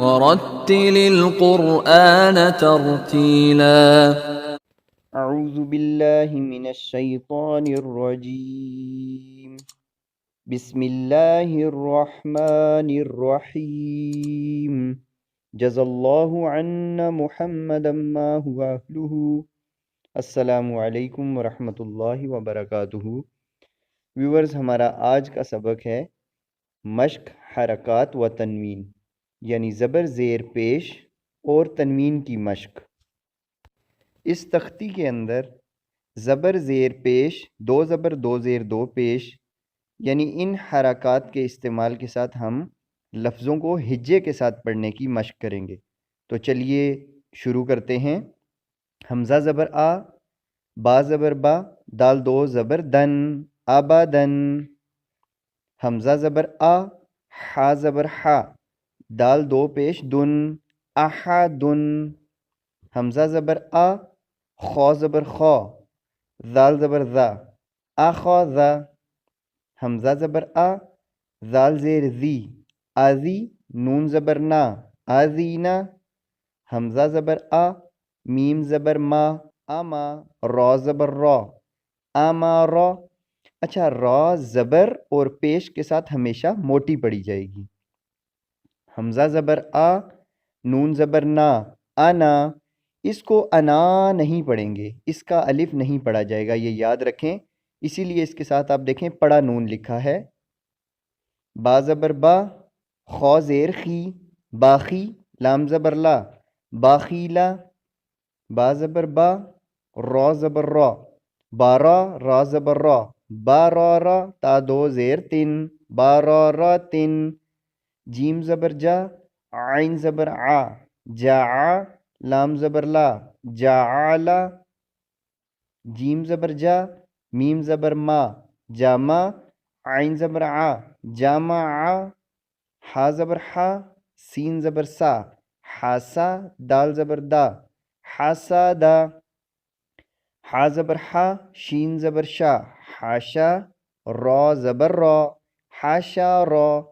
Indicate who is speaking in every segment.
Speaker 1: ورتل القرآن ترتيلا
Speaker 2: اعوذ باللہ من الشیطان الرجیم بسم اللہ الرحمن الرحیم جزا اللہ عنا محمدا ما هو اہلہ۔ السلام علیکم ورحمة اللہ وبرکاتہ۔ ویورز، ہمارا آج کا سبق ہے مشق حرکات و تنوین، یعنی زبر زیر پیش اور تنوین کی مشق۔ اس تختی کے اندر زبر زیر پیش، دو زبر دو زیر دو پیش، یعنی ان حرکات کے استعمال کے ساتھ ہم لفظوں کو ہجے کے ساتھ پڑھنے کی مشق کریں گے۔ تو چلیے شروع کرتے ہیں۔ حمزہ زبر آ، با زبر با، دال دو زبر دن، آبادن۔ حمزہ زبر آ، حا زبر حا، دال دو پیش دن، احدن۔ حمزہ زبر آ، خا زبر خا، ذال زبر ذا، اخذ۔ حمزہ زبر آ، ذال زیر ذی، آذی، نون زبر نا، آذینا۔ حمزہ زبر آ، میم زبر ما، اما، را زبر را، امارا۔ اچھا، را زبر اور پیش کے ساتھ ہمیشہ موٹی پڑھی جائے گی۔ حمزہ زبر آ، نون زبر نا، انا۔ اس کو انا نہیں پڑھیں گے، اس کا الف نہیں پڑھا جائے گا، یہ یاد رکھیں۔ اسی لیے اس کے ساتھ آپ دیکھیں پڑا نون لکھا ہے۔ با زبر با، خا زیر خی، باخی، لام زبر لا، باخیلا۔ با زبر با، را زبر را، بارا، را زبر را، بارارا، تا دو زیر تن، بارارا تن۔ جیم زبر جا، عین زبر عا، جاعا، لام زبر لا، جاعلا۔ جیم زبر جا، میم زبر ما، جاما، عین زبر عا، جامعا۔ حا زبر حا، سین زبر سا، حاسا، دال زبر دا، حاسادا۔ حا زبر حا، شین زبر شا، حاشا، را زبر را، حاشا را۔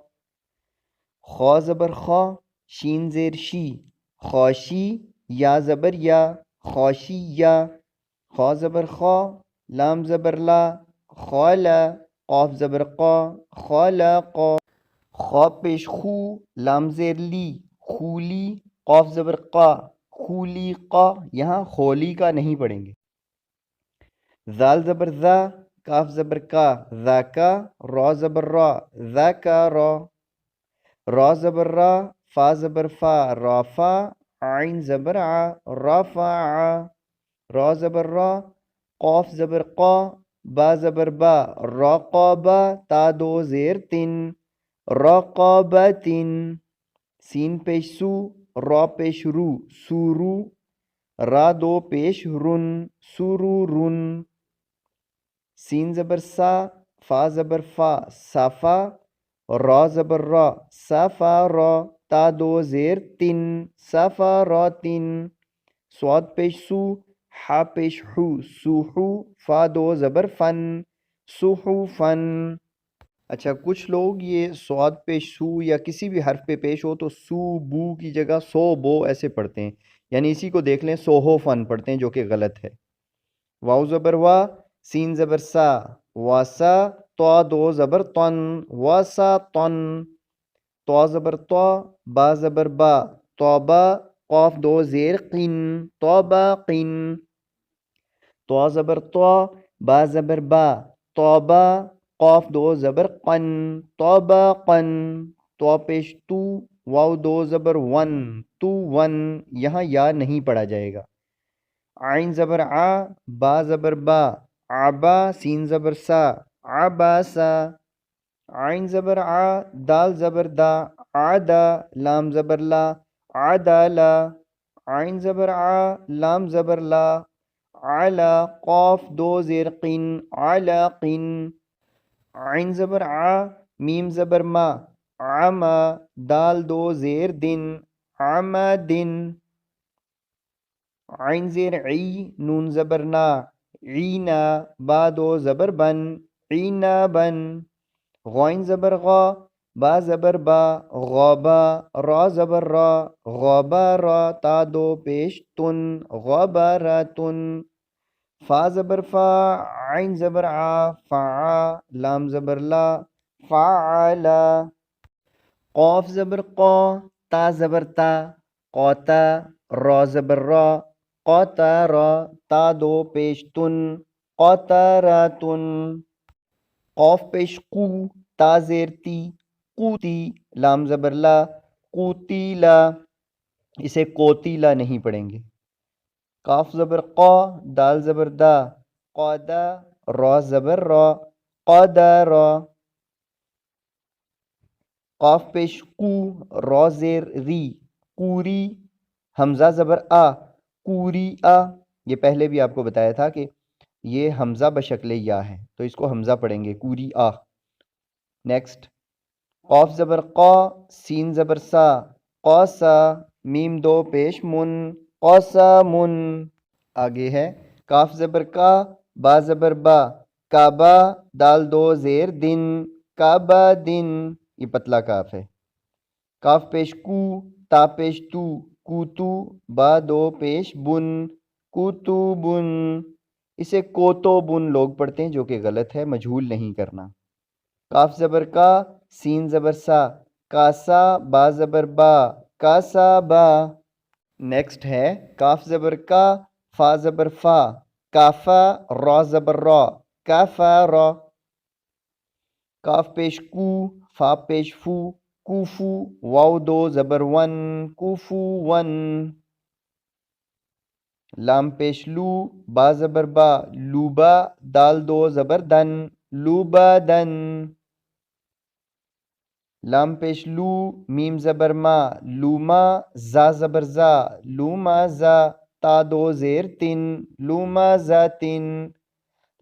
Speaker 2: خا زبر خا، شین زیر شی، خاشی، یا زبر یا، خاشی یا۔ خا زبر خا، لام زبر لا، خالا، قاف زبر قا، خالقا۔ خا پیش خو، لام زیر لی، خولی، قاف زبر قا، خولی قا۔ یہاں خولی کا نہیں پڑھیں گے۔ ذال زبر ذا، کاف زبر کا، ذاکا، را زبر را، ذاکا را۔ را زبر را، فا زبر فا، رافا، عین زبر ع، رافع۔ را زبر را، قاف زبر قا، با زبر با، راقابا، تا دو زیر تن، راقابتن۔ سین پیش سو، را پیش رو، سورو، را دو پیش رن، سرورن۔ سین زبر سا، فا زبر فا، صافا، را زبر را، صافا را، تا دو زیر تن، صافا را تن۔ صاد پیش سو، حا پیش حو، سوحو، فا دو زبر فن، سوحو فن۔ اچھا، کچھ لوگ یہ صاد پیش سو یا کسی بھی حرف پہ پیش ہو تو سو بو کی جگہ سو بو ایسے پڑھتے ہیں، یعنی اسی کو دیکھ لیں سوہو فن پڑھتے ہیں، جو کہ غلط ہے۔ واو زبر وا، سین زبر سا، واسا، تو دو زبر تن، واسا تن۔ تو زبر تو، با زبر با، توبا، قاف دو زیر قن، توبا قن۔ تو زبر تو، با زبر با، توبا، قاف دو زبر قن، توبا قن۔ تو پیش تو، واو دو زبر ون، تو ون۔ یہاں یا نہیں پڑھا جائے گا۔ عین زبر آ، با زبر با، عبا، سین زبر سا، عباسا۔ عین زبر آ، دال زبر دا، عدا، لام زبر لا، عدالا۔ عین زبر آ، لام زبر لا، علا، قاف دو زیر قن، علاقن۔ عین زبر آ، میم زبر ما، عما، دال دو زیر دن، عمدن۔ عین زیر عی، نون زبر نا، عینا، با دو زبر بن، عینابن۔ غائن زبر غا، با زبر با، غابا، را زبر را، غبارا، تا دو پیش تن، غباراتن، فا زبر فا، عین زبر آ، فعا، لام زبر لا، فعلا، قاف زبر قا، تا زبر تا، قوتا، را زبر را، قوتارا، تا دو پیش تن، قوتاراتن، قوف پیش قو، تا زیر تی، قوتی، لام زبر لا، قوتیلا، اسے کوتیلا نہیں پڑھیں گے. کاف زبر قا، دال زبر دا، قادا، را زبر را، قادارا، قاف پیش قو، را زیر ری، قوری، حمزہ زبر آ، قوری آ. یہ پہلے بھی آپ کو بتایا تھا کہ یہ حمزہ بشکل یا ہے تو اس کو حمزہ پڑھیں گے، قوری آ. نیکسٹ قاف زبر قا، سین زبر سا، قاسا، میم دو پیش من، قاسامن. آگے ہے کاف زبر کا، با زبر با، کعبہ، دال دو زیر دن، کعبہ دن، یہ پتلا کاف ہے. کاف پیش کو، تا پیش تو، کوتو، با دو پیش بن، کوتو بن، اسے کوتو بن لوگ پڑھتے ہیں جو کہ غلط ہے، مجہول نہیں کرنا. کاف زبر کا، سین زبر سا، کاسا، با زبر با، کاسا با. نیکسٹ ہے کاف زبر کا، فا زبر فا، کافا، را زبر را، کافا را. کاف پیش کو، فا پیش فو، کوفو، واو دو زبر ون، کوفو ون. لام پیش لو، با زبر با، لوبا، دال دو زبر دن، لوبا دن. لام پیش لو، میم زبر ما، لوما، زا زبر زا، لوما زا، تا دو زیر تن، لوما زا تن.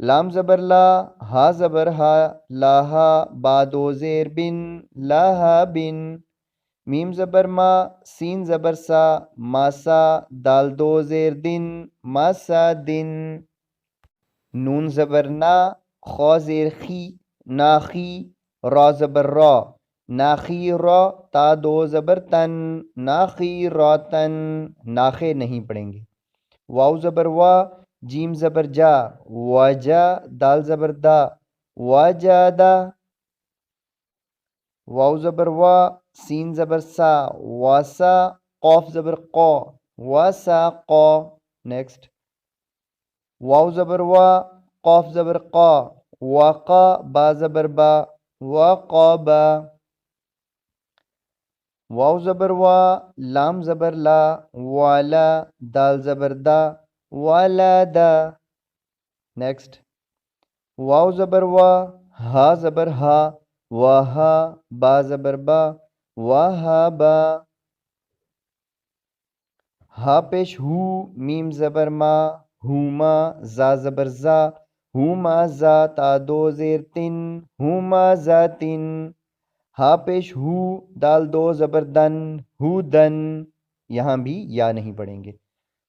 Speaker 2: لام زبر لا، ہا زبر ہا، لاہا، با دو زیر بن، لاہا بن. میم زبر ما، سین زبر سا، ماسا، دال دو زیر دن، ماسا دن. نون زبر نا، خا زیر خی، ناخی، را زبر را، ناخی را، تا دو زبر تن، ناخی راتن، ناخے نہیں پڑھیں گے. واو زبر وا، جیم زبر جا، واجا، دال زبر دا، واجادا. واو زبر وا، سین زبر سا، واسا، قاف زبر قا، واسا قا. نیکسٹ واو زبر وا، قاف زبر قا، واقا، با زبر با، واقا با. واو زبر وا، لام زبر لا، والا، دال زبر دا، والا دا. نیکسٹ واو زبر وا، ہا زبر ہا، واہا، با زبر با، واہا با. ہا پیش ہو، میم زبر ما، ہوما، زا زبر زا، ہوما زا، تا دو زیر تن، ہوما زا تن. ہا پیش ہو، دال دو زبر دن، ہو دن، یہاں بھی یا نہیں پڑھیں گے.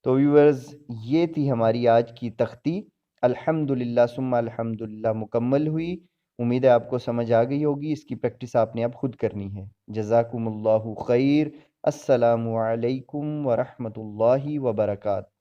Speaker 2: تو ویورز یہ تھی ہماری آج کی تختی. الحمدللہ ثم الحمدللہ مکمل ہوئی. امید ہے آپ کو سمجھ آ گئی ہوگی. اس کی پریکٹس آپ نے اب خود کرنی ہے. جزاکم اللہ خیر. السلام علیکم ورحمۃ اللہ وبرکاتہ.